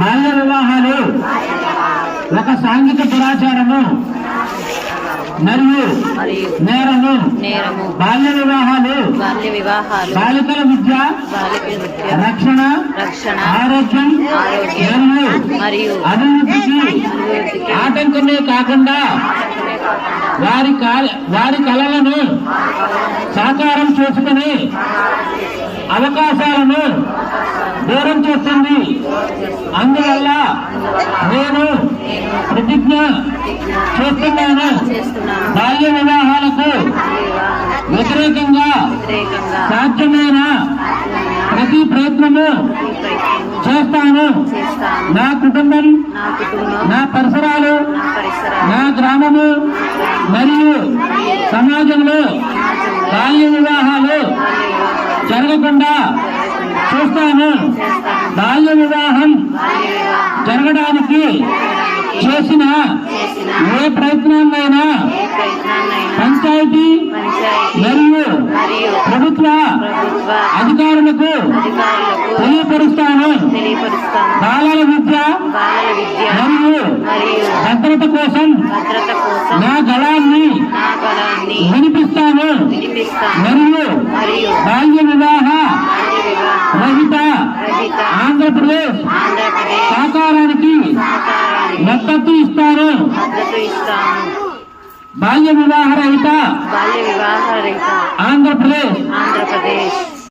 బాల్య వివాహాలు ఒక సాంఘిక దురాచారము మరియు నేరము. బాల్య వివాహాలు బాలికల విద్య, రక్షణ, ఆరోగ్యం మరియు అభివృద్ధికి ఆటంకమే కాకుండా వారి కళలను సాకారం చేసుకునే అవకాశాలను దూరం చేస్తుంది. అందువల్ల నేను ప్రతిజ్ఞ చేస్తున్నాను, బాల్య వివాహాలకు వ్యతిరేకంగా సాధ్యమైన ప్రతి ప్రయత్నము చేస్తాను. నా కుటుంబం, నా పరిసరాలు, నా గ్రామము మరియు సమాజంలో బాల్య వివాహాలు జరగకుండా చూస్తాను. బాల్య వివాహం జరగడానికి చేసిన ఏ ప్రయత్నాన్నైనా పంచాయతీ మరియు ప్రభుత్వ అధికారులకు తెలియపరుస్తాను. బాలల విద్య మరియు భద్రత కోసం నా గళాన్ని వినిపిస్తాను మరియు బాల్య వివాహ రహిత ఆంధ్రప్రదేశ్ సాకారానికి మద్దతు ఇస్తాను. బాల్య వివాహ రహిత ఆంధ్రప్రదేశ్.